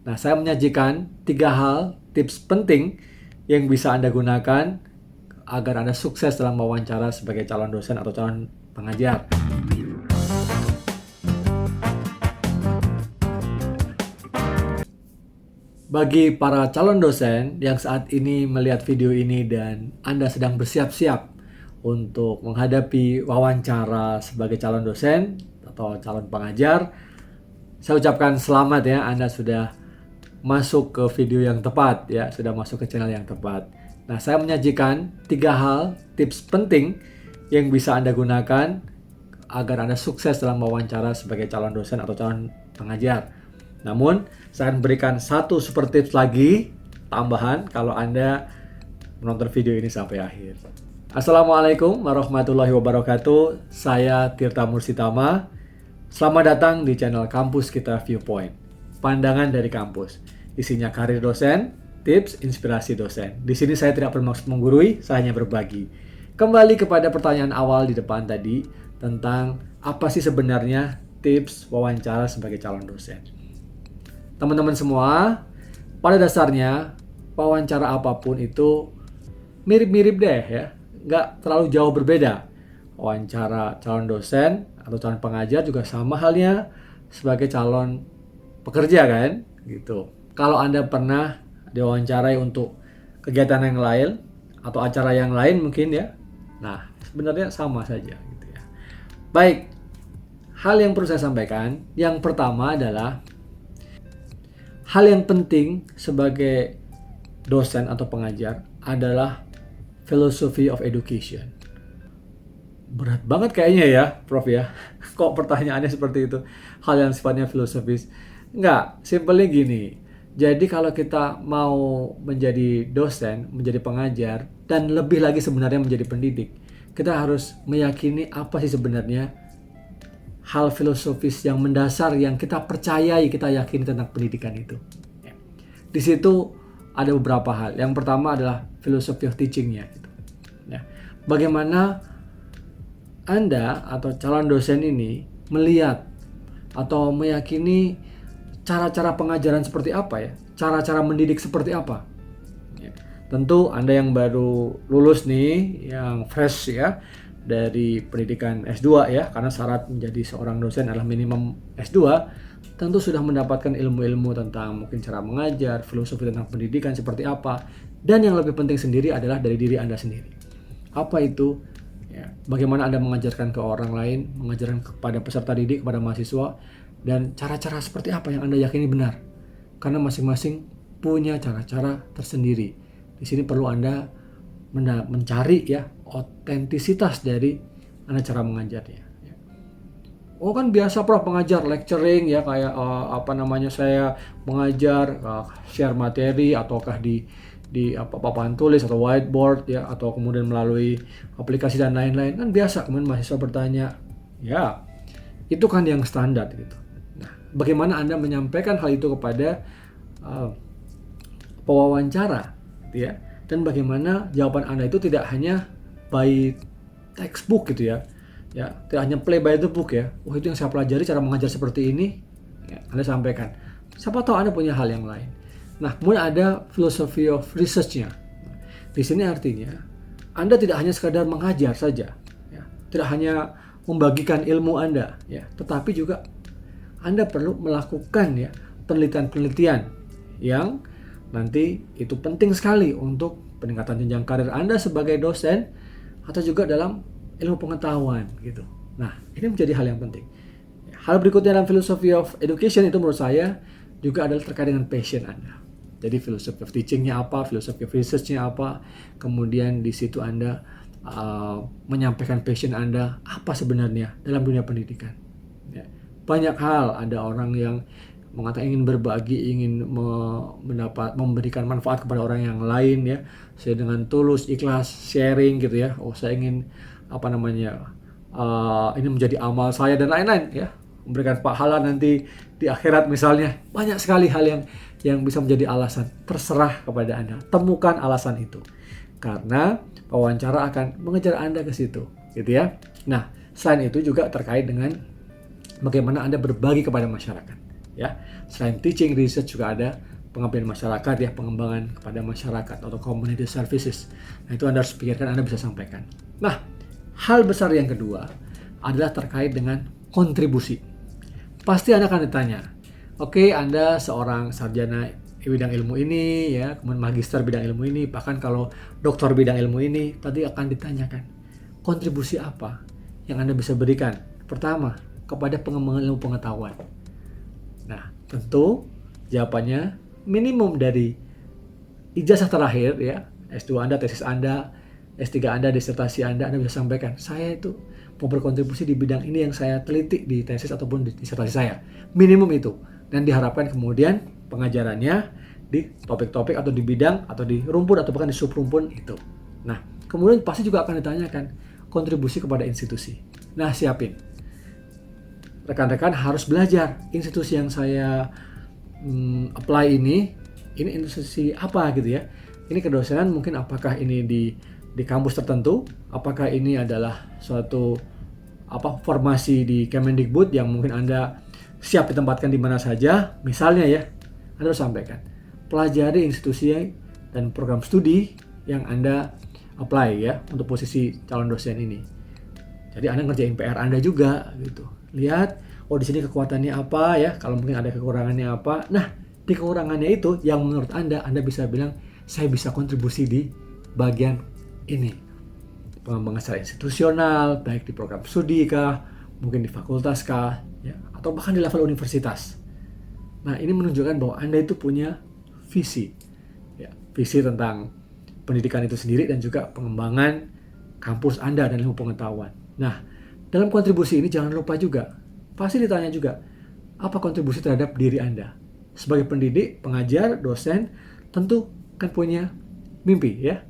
Nah, saya menyajikan 3 hal tips penting yang bisa Anda gunakan agar Anda sukses dalam wawancara sebagai calon dosen atau calon pengajar. Bagi para calon dosen yang saat ini melihat video ini dan Anda sedang bersiap-siap untuk menghadapi wawancara sebagai calon dosen atau calon pengajar, saya ucapkan selamat ya, Anda sudah masuk ke video yang tepat ya, sudah masuk ke channel yang tepat. Nah, saya menyajikan 3 hal tips penting yang bisa Anda gunakan agar Anda sukses dalam wawancara sebagai calon dosen atau calon pengajar. Namun, saya akan berikan 1 super tips lagi tambahan kalau Anda menonton video ini sampai akhir. Assalamualaikum warahmatullahi wabarakatuh. Saya Tirta Mursitama. Selamat datang di channel Kampus Kita Viewpoint. Pandangan dari kampus. Isinya karir dosen, tips, inspirasi dosen. Di sini saya tidak bermaksud menggurui, saya hanya berbagi. Kembali kepada pertanyaan awal di depan tadi tentang apa sih sebenarnya tips wawancara sebagai calon dosen. Teman-teman semua, pada dasarnya wawancara apapun itu mirip-mirip deh ya, nggak terlalu jauh berbeda. Wawancara calon dosen atau calon pengajar juga sama halnya sebagai calon pekerja kan, gitu. Kalau Anda pernah diwawancarai untuk kegiatan yang lain atau acara yang lain mungkin ya, nah sebenarnya sama saja gitu ya. Baik, hal yang perlu saya sampaikan, yang pertama adalah hal yang penting sebagai dosen atau pengajar adalah philosophy of education. Berat banget kayaknya ya, Prof ya. Kok pertanyaannya seperti itu? Hal yang sifatnya filosofis. Enggak, simpelnya gini. Jadi kalau kita mau menjadi dosen, menjadi pengajar, dan lebih lagi sebenarnya menjadi pendidik, kita harus meyakini apa sih sebenarnya hal filosofis yang mendasar yang kita percayai, kita yakini tentang pendidikan itu. Di situ ada beberapa hal. Yang pertama adalah philosophy of teaching-nya. Ya. Bagaimana Anda atau calon dosen ini melihat atau meyakini cara-cara pengajaran seperti apa ya, cara-cara mendidik seperti apa. Ya. Tentu Anda yang baru lulus nih, yang fresh ya, dari pendidikan S2 ya, karena syarat menjadi seorang dosen adalah minimum S2, tentu sudah mendapatkan ilmu-ilmu tentang mungkin cara mengajar, filosofi tentang pendidikan seperti apa, dan yang lebih penting sendiri adalah dari diri Anda sendiri. Apa itu? Ya, bagaimana Anda mengajarkan ke orang lain, mengajarkan kepada peserta didik, kepada mahasiswa, dan cara-cara seperti apa yang Anda yakini benar. Karena masing-masing punya cara-cara tersendiri. Di sini perlu Anda mencari ya otentisitas dari Anda cara mengajarnya. Oh kan biasa Prof pengajar lecturing ya, kayak saya mengajar share materi ataukah di papan tulis atau whiteboard ya, atau kemudian melalui aplikasi dan lain-lain, kan biasa. Kemudian mahasiswa bertanya, ya itu kan yang standar gitu. Nah, bagaimana Anda menyampaikan hal itu kepada pewawancara gitu ya, dan bagaimana jawaban Anda itu tidak hanya by textbook gitu ya, tidak hanya play by the book ya. Oh itu yang saya pelajari cara mengajar seperti ini, ya, Anda sampaikan. Siapa tahu Anda punya hal yang lain. Nah, kemudian ada philosophy of research-nya. Di sini artinya Anda tidak hanya sekadar mengajar saja, ya, tidak hanya membagikan ilmu Anda, ya, tetapi juga Anda perlu melakukan ya penelitian-penelitian yang nanti itu penting sekali untuk peningkatan jenjang karir Anda sebagai dosen atau juga dalam ilmu pengetahuan gitu. Nah, ini menjadi hal yang penting. Hal berikutnya dalam philosophy of education itu menurut saya juga adalah terkait dengan passion Anda. Jadi philosophy of teaching-nya apa, philosophy of research-nya apa, kemudian di situ Anda menyampaikan passion Anda apa sebenarnya dalam dunia pendidikan. Ya. Banyak hal, ada orang yang mengatakan ingin berbagi, ingin memberikan manfaat kepada orang yang lain ya. Saya dengan tulus, ikhlas, sharing gitu ya. Oh, saya ingin ini menjadi amal saya dan lain-lain ya. Memberikan pahala nanti di akhirat misalnya. Banyak sekali hal yang bisa menjadi alasan. Terserah kepada Anda. Temukan alasan itu. Karena wawancara akan mengejar Anda ke situ, gitu ya. Nah, selain itu juga terkait dengan bagaimana Anda berbagi kepada masyarakat. ya. Selain teaching, research juga ada pengabdian masyarakat ya, pengembangan kepada masyarakat atau community services. Nah, itu Anda harus pikirkan, Anda bisa sampaikan. Nah, hal besar yang kedua adalah terkait dengan kontribusi. Pasti Anda akan ditanya, oke, Anda seorang sarjana bidang ilmu ini ya, kemudian magister bidang ilmu ini, bahkan kalau doktor bidang ilmu ini, tadi akan ditanyakan kontribusi apa yang Anda bisa berikan. Pertama, kepada pengembangan ilmu pengetahuan. Nah, tentu jawabannya minimum dari ijazah terakhir ya, S2 Anda, tesis Anda, S3 Anda, disertasi Anda bisa sampaikan, saya itu mau berkontribusi di bidang ini yang saya teliti di tesis ataupun di disertasi saya. Minimum itu. Dan diharapkan kemudian pengajarannya di topik-topik atau di bidang atau di rumpun atau bahkan di subrumpun itu. Nah, kemudian pasti juga akan ditanyakan kontribusi kepada institusi. Nah, siapin. Rekan-rekan harus belajar institusi yang saya apply ini institusi apa gitu ya. Ini kedosenan mungkin apakah ini di kampus tertentu, apakah ini adalah suatu formasi di Kemendikbud yang mungkin Anda siap ditempatkan di mana saja. Misalnya ya, Anda harus sampaikan. Pelajari institusi dan program studi yang Anda apply ya untuk posisi calon dosen ini. Jadi Anda ngerjain PR Anda juga gitu. Lihat di sini kekuatannya apa ya, kalau mungkin ada kekurangannya apa. Nah, di kekurangannya itu yang menurut Anda bisa bilang, saya bisa kontribusi di bagian ini. Pengembangan secara institusional, baik di program studi kah, mungkin di fakultas kah, ya, atau bahkan di level universitas. Nah, ini menunjukkan bahwa Anda itu punya visi. Ya, visi tentang pendidikan itu sendiri dan juga pengembangan kampus Anda dan ilmu pengetahuan. Nah, dalam kontribusi ini jangan lupa juga, pasti ditanya juga, apa kontribusi terhadap diri Anda? Sebagai pendidik, pengajar, dosen, tentu kan punya mimpi ya.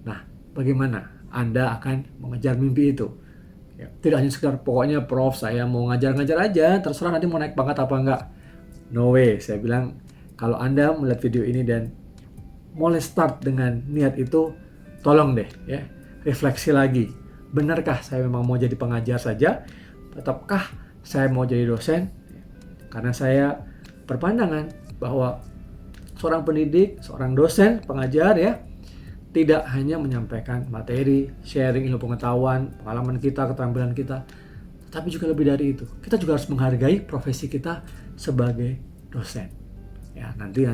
Nah, bagaimana Anda akan mengejar mimpi itu? Ya, tidak hanya sekedar pokoknya Prof, saya mau ngajar-ngajar aja, terserah nanti mau naik pangkat apa enggak. No way, saya bilang kalau Anda melihat video ini dan mulai start dengan niat itu, tolong deh ya, refleksi lagi. Benarkah saya memang mau jadi pengajar saja? Tetapkah saya mau jadi dosen? Karena saya berpandangan bahwa seorang pendidik, seorang dosen, pengajar ya, tidak hanya menyampaikan materi, sharing ilmu pengetahuan, pengalaman kita, keterampilan kita, tapi juga lebih dari itu. Kita juga harus menghargai profesi kita sebagai dosen. Ya, nanti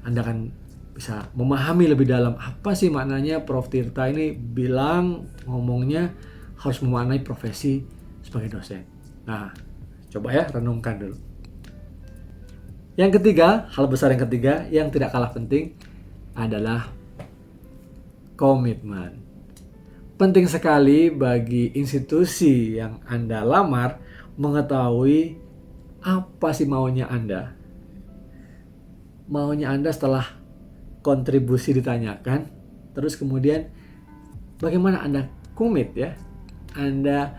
Anda akan bisa memahami lebih dalam apa sih maknanya Prof Tirta ini bilang ngomongnya harus memaknai profesi sebagai dosen. Nah, coba ya renungkan dulu. Yang ketiga, hal besar yang ketiga yang tidak kalah penting adalah komitmen. Penting sekali bagi institusi yang Anda lamar mengetahui apa sih maunya Anda. Maunya Anda setelah kontribusi ditanyakan, terus kemudian bagaimana Anda komit ya, Anda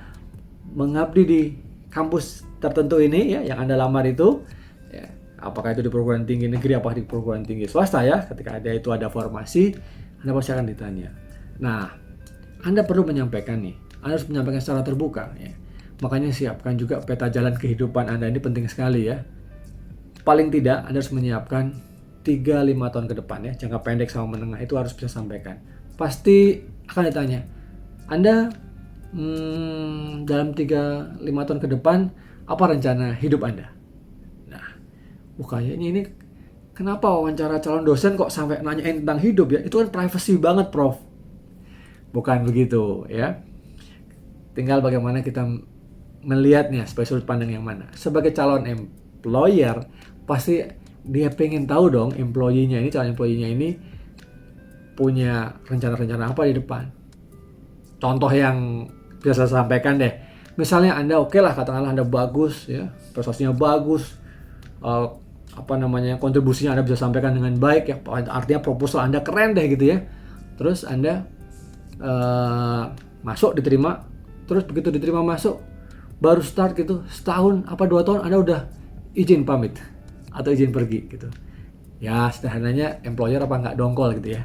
mengabdi di kampus tertentu ini ya yang Anda lamar itu ya, apakah itu di perguruan tinggi negeri, apakah di perguruan tinggi swasta ya, ketika ada formasi, Anda pasti akan ditanya. Nah, Anda perlu menyampaikan nih, Anda harus menyampaikan secara terbuka ya. Makanya siapkan juga peta jalan kehidupan Anda, ini penting sekali ya. Paling tidak Anda harus menyiapkan 3-5 tahun ke depan ya, jangka pendek sama menengah itu harus bisa sampaikan. Pasti akan ditanya, Anda dalam 3-5 tahun ke depan apa rencana hidup Anda? Nah, kayaknya ini kenapa wawancara calon dosen kok sampai nanyain tentang hidup ya? Itu kan privacy banget, Prof. Bukan begitu ya. Tinggal bagaimana kita melihatnya sebagai sudut pandang yang mana. Sebagai calon employer, pasti dia pengen tahu dong calon employee-nya ini punya rencana-rencana apa di depan. Contoh yang biasa saya sampaikan deh. Misalnya Anda katakanlah Anda bagus ya, prestasinya bagus, kontribusinya Anda bisa sampaikan dengan baik ya, artinya proposal Anda keren deh gitu ya. Terus Anda masuk diterima, terus begitu diterima masuk baru start gitu, setahun 2 tahun Anda udah izin pamit atau izin pergi gitu. Ya sederhananya employer apa nggak dongkol gitu ya.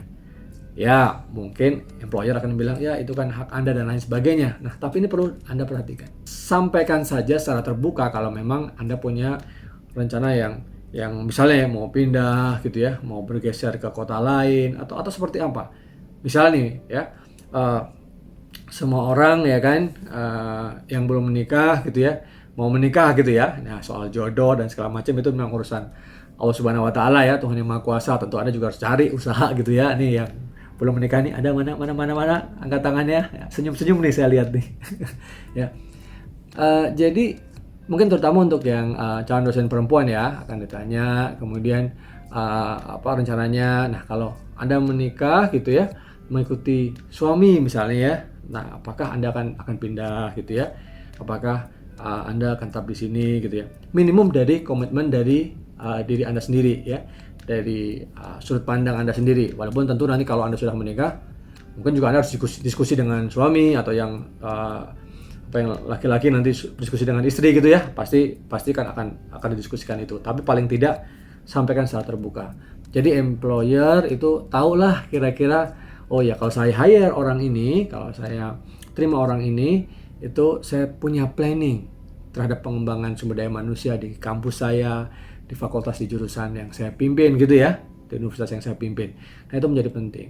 Ya mungkin employer akan bilang ya itu kan hak Anda dan lain sebagainya. Nah tapi ini perlu Anda perhatikan. Sampaikan saja secara terbuka kalau memang Anda punya rencana yang misalnya mau pindah gitu ya, mau bergeser ke kota lain atau seperti apa. Misalnya nih ya, uh, semua orang ya kan, yang belum menikah gitu ya, mau menikah gitu ya. Nah, soal jodoh dan segala macam itu memang urusan Allah Subhanahu wa taala ya, Tuhan yang Maha Kuasa. Tentu Anda juga harus cari usaha gitu ya. Nih yang belum menikah nih, ada mana angkat tangannya. Ya, senyum-senyum nih saya lihat nih. Ya. Jadi mungkin terutama untuk yang calon dosen perempuan ya, akan ditanya kemudian apa rencananya. Nah, kalau Anda menikah gitu ya, mengikuti suami misalnya ya. Nah, apakah Anda akan pindah gitu ya? Apakah Anda akan tetap di sini gitu ya? Minimum dari komitmen dari diri Anda sendiri ya, dari sudut pandang Anda sendiri. Walaupun tentu nanti kalau Anda sudah menikah, mungkin juga Anda harus diskusi dengan suami atau yang apa yang laki-laki nanti diskusi dengan istri gitu ya. Pasti kan akan didiskusikan itu. Tapi paling tidak sampaikan secara terbuka. Jadi employer itu tahulah kira-kira, oh ya kalau saya hire orang ini, kalau saya terima orang ini, itu saya punya planning terhadap pengembangan sumber daya manusia di kampus saya, di fakultas di jurusan yang saya pimpin gitu ya, di universitas yang saya pimpin. Nah, itu menjadi penting.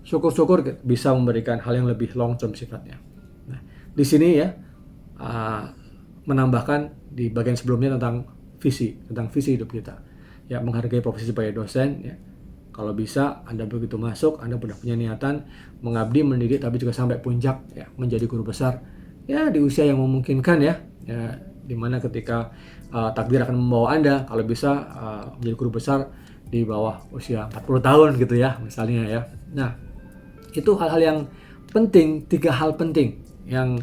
Syukur-syukur bisa memberikan hal yang lebih long term sifatnya. Nah, di sini ya menambahkan di bagian sebelumnya tentang visi hidup kita. Ya, menghargai profesi sebagai dosen ya. Kalau bisa Anda begitu masuk, Anda sudah punya niatan mengabdi, mendidik, tapi juga sampai puncak ya, menjadi guru besar ya di usia yang memungkinkan ya, dimana ketika takdir akan membawa Anda, kalau bisa menjadi guru besar di bawah usia 40 tahun gitu ya misalnya ya. Nah, itu hal-hal yang penting, 3 hal penting yang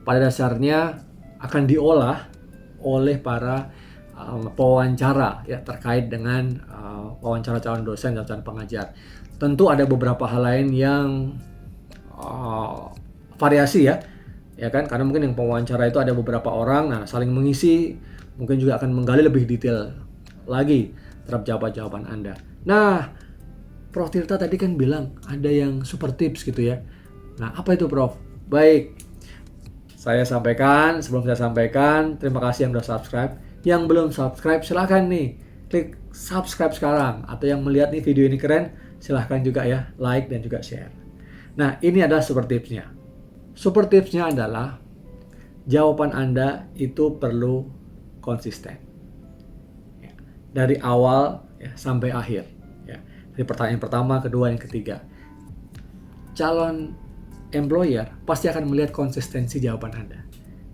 pada dasarnya akan diolah oleh para pewawancara ya, terkait dengan wawancara calon dosen dan calon pengajar. Tentu ada beberapa hal lain yang variasi ya kan, karena mungkin yang pewawancara itu ada beberapa orang, nah saling mengisi, mungkin juga akan menggali lebih detail lagi terhadap jawaban-jawaban Anda. Nah, Prof Tirta tadi kan bilang ada yang super tips gitu ya. Nah, apa itu Prof? Baik, sebelum saya sampaikan, terima kasih yang sudah subscribe. Yang belum subscribe, silahkan nih klik subscribe sekarang. Atau yang melihat nih video ini keren, silahkan juga ya like dan juga share. Nah, ini adalah super tipsnya. Super tipsnya adalah jawaban Anda itu perlu konsisten. Ya, dari awal ya, sampai akhir. Ya, dari pertanyaan pertama, kedua, yang ketiga. Calon employer pasti akan melihat konsistensi jawaban Anda.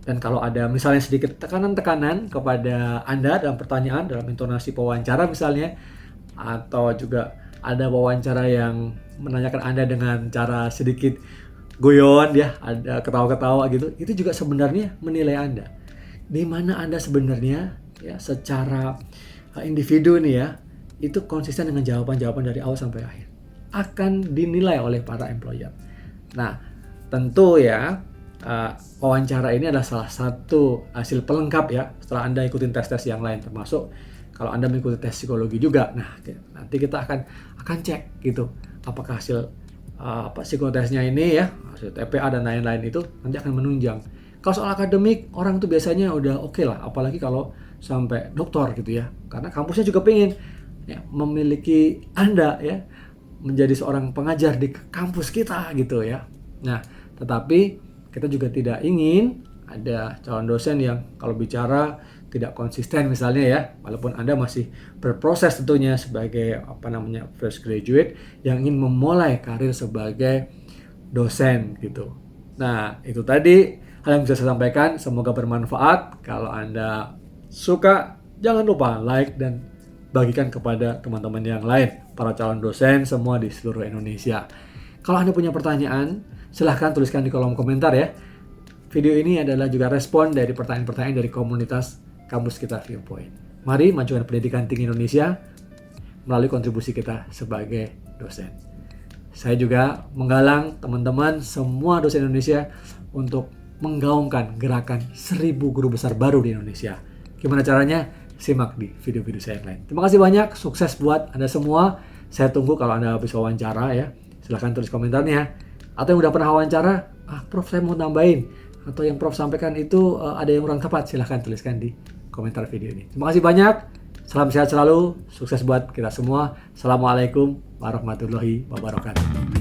Dan kalau ada misalnya sedikit tekanan-tekanan kepada Anda dalam pertanyaan, dalam intonasi pewawancara misalnya, atau juga ada wawancara yang menanyakan Anda dengan cara sedikit guyon ya, ada ketawa-ketawa gitu, itu juga sebenarnya menilai Anda. Di mana Anda sebenarnya ya secara individu nih ya, itu konsisten dengan jawaban-jawaban dari awal sampai akhir. Akan dinilai oleh para employer. Nah, tentu ya wawancara ini adalah salah satu hasil pelengkap ya setelah Anda ikutin tes-tes yang lain, termasuk kalau Anda mengikuti tes psikologi juga. Nah, nanti kita akan cek gitu apakah hasil psikotesnya ini ya, hasil TPA dan lain-lain itu nanti akan menunjang. Kalau soal akademik, orang tuh biasanya udah oke lah, apalagi kalau sampai doktor gitu ya, karena kampusnya juga pengen ya, memiliki Anda ya menjadi seorang pengajar di kampus kita gitu ya. Nah, tetapi kita juga tidak ingin ada calon dosen yang kalau bicara tidak konsisten misalnya ya, walaupun Anda masih berproses tentunya sebagai fresh graduate yang ingin memulai karir sebagai dosen gitu. Nah, itu tadi hal yang bisa saya sampaikan, semoga bermanfaat. Kalau Anda suka, jangan lupa like dan bagikan kepada teman-teman yang lain, para calon dosen semua di seluruh Indonesia. Kalau Anda punya pertanyaan, silahkan tuliskan di kolom komentar ya. Video ini adalah juga respon dari pertanyaan-pertanyaan dari komunitas Kampus Kita Viewpoint. Mari majukan pendidikan tinggi Indonesia melalui kontribusi kita sebagai dosen. Saya juga menggalang teman-teman semua dosen Indonesia untuk menggaungkan gerakan 1000 guru besar baru di Indonesia. Gimana caranya? Simak di video-video saya yang lain. Terima kasih banyak, sukses buat Anda semua. Saya tunggu kalau Anda habis wawancara ya. Silahkan tulis komentarnya. Atau yang udah pernah wawancara, Prof saya mau tambahin. Atau yang Prof sampaikan itu ada yang kurang tepat, silahkan tuliskan di komentar video ini. Terima kasih banyak. Salam sehat selalu, sukses buat kita semua. Assalamualaikum warahmatullahi wabarakatuh.